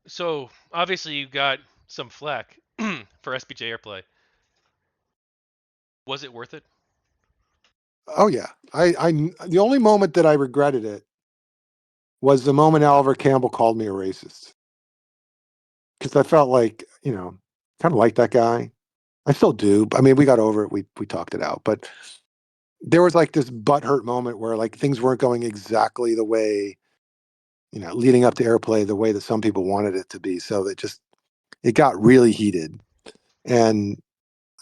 So obviously you got some flack for SBJ Airplay. Was it worth it? Oh yeah, the only moment that I regretted it was the moment Oliver Campbell called me a racist because I felt like kind of like that guy. I still do. I mean, we got over it. We talked it out, but there was like this butthurt moment where like things weren't going exactly the way leading up to Airplay the way that some people wanted it to be. So it got really heated, and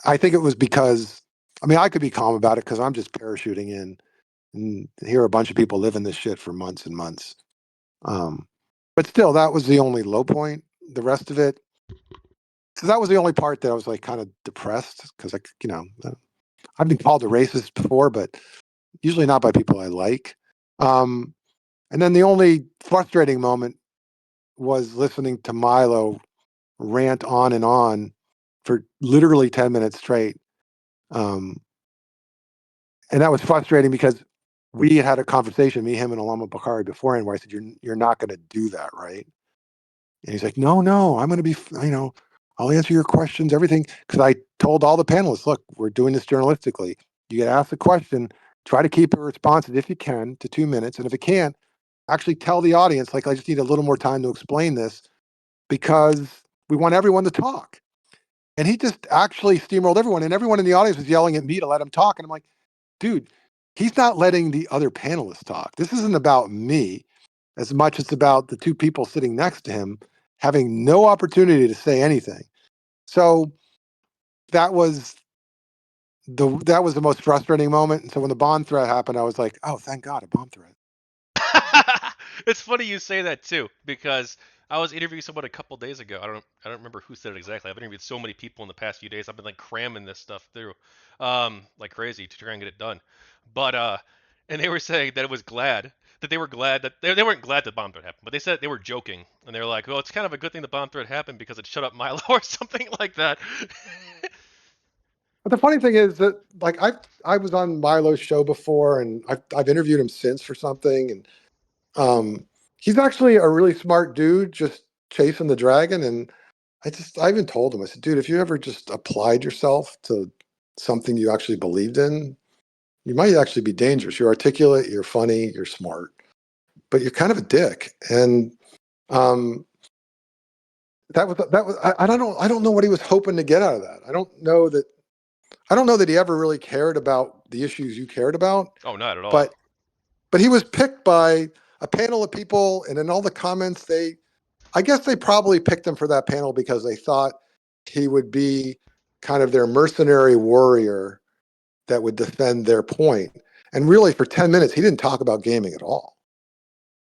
I think it was because I mean I could be calm about it because I'm just parachuting in and hear a bunch of people live in this shit for months and months. Um, but still, that was the only low point. The rest of it, so that was the only part that I was like kind of depressed because I've been called a racist before, but usually not by people I like. Um, and then the only frustrating moment was listening to Milo rant on and on for literally 10 minutes straight. Um, and that was frustrating because we had a conversation, me, him, and Allum Bokhari beforehand, where I said, "You're not going to do that, right?" And he's like, "No, no, I'm going to be, I'll answer your questions, everything." Because I told all the panelists, "Look, we're doing this journalistically. You get asked a question, try to keep it responsive if you can to 2 minutes, and if it can't, actually tell the audience, like, I just need a little more time to explain this because we want everyone to talk." And he just actually steamrolled everyone, and everyone in the audience was yelling at me to let him talk. And I'm like, dude, he's not letting the other panelists talk. This isn't about me as much as it's about the two people sitting next to him having no opportunity to say anything. So that was the most frustrating moment. And so when the bomb threat happened, I was like, oh, thank God, a bomb threat. It's funny you say that too, because I was interviewing someone a couple days ago. I don't remember who said it exactly. I've interviewed so many people in the past few days. I've been like cramming this stuff through, like crazy to try and get it done. But and they were saying that it was glad that they were glad that they weren't glad the bomb threat happened, but they said they were joking and they were like, well, it's kind of a good thing the bomb threat happened because it shut up Milo or something like that. But the funny thing is that like I was on Milo's show before, and I've interviewed him since for something, and he's actually a really smart dude, just chasing the dragon. And I even told him, I said, dude, if you ever just applied yourself to something you actually believed in, you might actually be dangerous. You're articulate, you're funny, you're smart, but you're kind of a dick. And um, I don't know what he was hoping to get out of that. I don't know that he ever really cared about the issues you cared about, Oh, not at all. but he was picked by a panel of people, and in all the comments, I guess they probably picked him for that panel because they thought he would be kind of their mercenary warrior that would defend their point. And really, for 10 minutes, he didn't talk about gaming at all.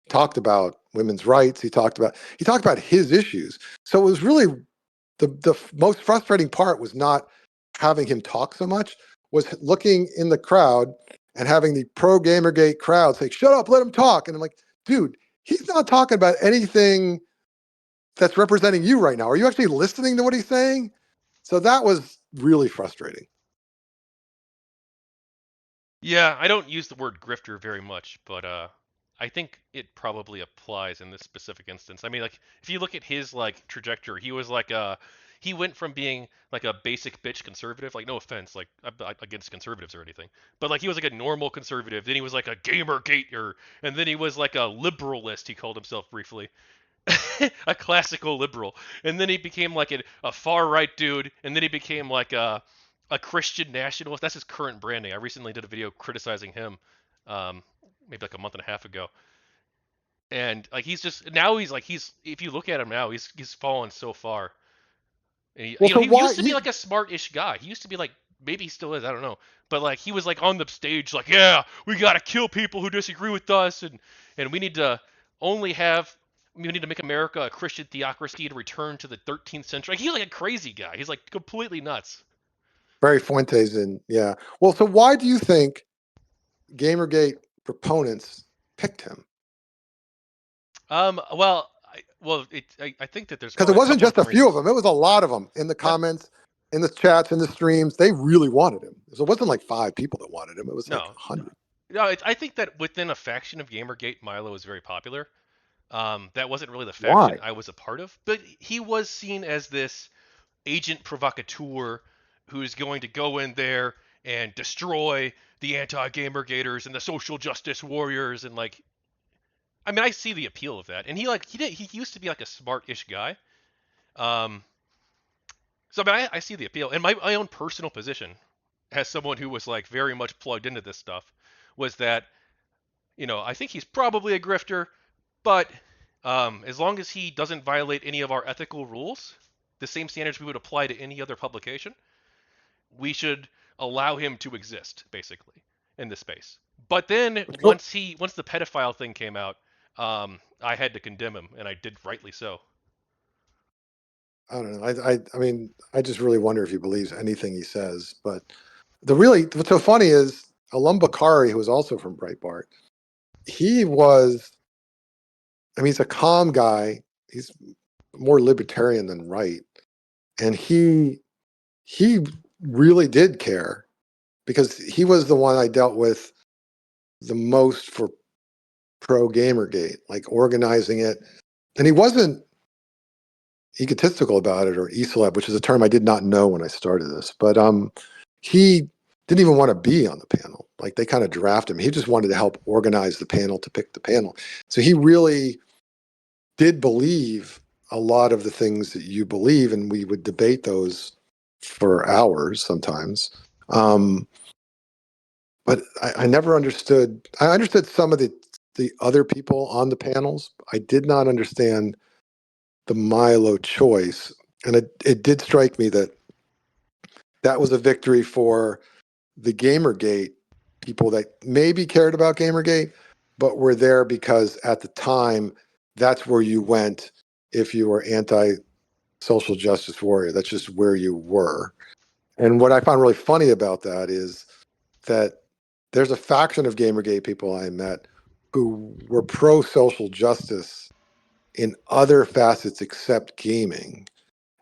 He talked about women's rights. He talked about his issues. So it was really the most frustrating part was not having him talk so much, was looking in the crowd and having the pro Gamergate crowd say, "Shut up, let him talk." And I'm like, dude, he's not talking about anything that's representing you right now. Are you actually listening to what he's saying? So that was really frustrating. Yeah, I don't use the word grifter very much, but I think it probably applies in this specific instance. I mean, like if you look at his like trajectory, he was like he went from being like a basic bitch conservative, like no offense, like I'm not against conservatives or anything, but like he was like a normal conservative, then he was like a gamer gater, and then he was like a liberalist, he called himself briefly. A classical liberal, and then he became like a far right dude, and then he became like a Christian nationalist. That's his current branding. I recently did a video criticizing him, um, maybe like a month and a half ago, and like he's just now he's like he's if you look at him now he's fallen so far. And Well, so he why used to be like a smart-ish guy. He used to be like maybe he still is. I don't know, but like he was like on the stage like yeah we gotta kill people who disagree with us and we need to only have we need to make America a Christian theocracy to return to the 13th century. Like, he's like a crazy guy. He's like completely nuts. Barry Fuentes and yeah. Well, so why do you think Gamergate proponents picked him? Well, I think that there's Because it probably a wasn't couple just a different few of reasons. them; it was a lot of them in the Yep. comments, in the chats, in the streams. They really wanted him. So it wasn't like 5 people that wanted him; it was like No, 100. no. I think that within a faction of GamerGate, Milo is very popular. That wasn't really the faction Why? I was a part of, but he was seen as this agent provocateur who's going to go in there and destroy the anti-gamergaters and the social justice warriors and like I mean I see the appeal of that. And he used to be like a smart-ish guy. Um so I mean I see the appeal. And my own personal position as someone who was like very much plugged into this stuff was that I think he's probably a grifter, but as long as he doesn't violate any of our ethical rules, the same standards we would apply to any other publication, we should allow him to exist, basically, in this space. But then So, once the pedophile thing came out, I had to condemn him, and I did rightly so. I don't know. I mean, I just really wonder if he believes anything he says. But what's so funny is Allum Bokhari, who was also from Breitbart, he was, I mean, he's a calm guy. He's more libertarian than right. And he really did care because he was the one I dealt with the most for pro Gamergate, like organizing it. And he wasn't egotistical about it or eceleb, which is a term I did not know when I started this. But he didn't even want to be on the panel. Like they kind of drafted him. He just wanted to help organize the panel to pick the panel. So he really did believe a lot of the things that you believe, and we would debate those for hours sometimes. But I never understood. I understood some of the other people on the panels. I did not understand the Milo choice, and it did strike me that that was a victory for the Gamergate people that maybe cared about Gamergate, but were there because at the time that's where you went if you were anti-social justice warrior. That's just where you were. And what I found really funny about that is that there's a faction of Gamergate people I met who were pro social justice in other facets except gaming.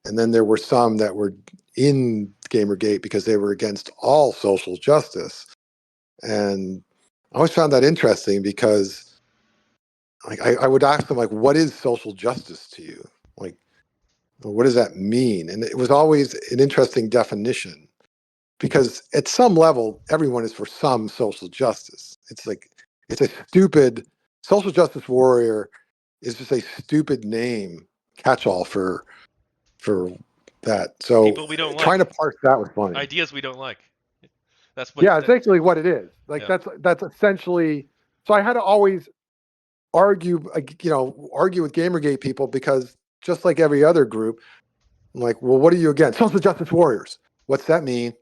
And then there were some that were in Gamergate because they were against all social justice. And I always found that interesting because like I would ask them like, what is social justice to you? Like, what does that mean? And it was always an interesting definition because at some level, everyone is for some social justice. It's like, it's a stupid social justice warrior is just a stupid name catch-all for that. So People we don't trying like, to parse that was funny. ideas we don't like. That's what Yeah, it's that. basically what it is. Like Yeah. that's essentially. So I had to always argue, argue with Gamergate people because just like every other group, I'm like, well, what are you against? Social justice warriors. What's that mean?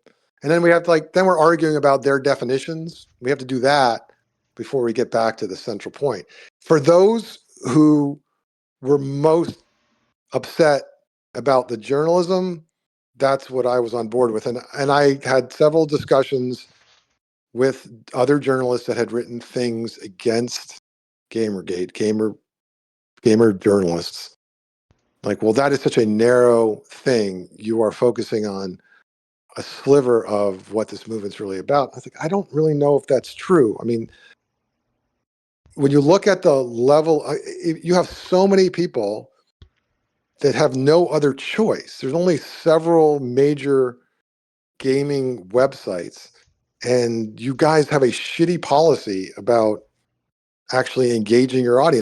And then we have to then we're arguing about their definitions. We have to do that before we get back to the central point. For those who were most upset about the journalism, that's what I was on board with. And I had several discussions with other journalists that had written things against Gamergate, gamer journalists. Like, well, that is such a narrow thing. You are focusing on a sliver of what this movement's really about. I think I don't really know if that's true. I mean, when you look at the level, you have so many people that have no other choice. There's only several major gaming websites, and you guys have a shitty policy about actually engaging your audience.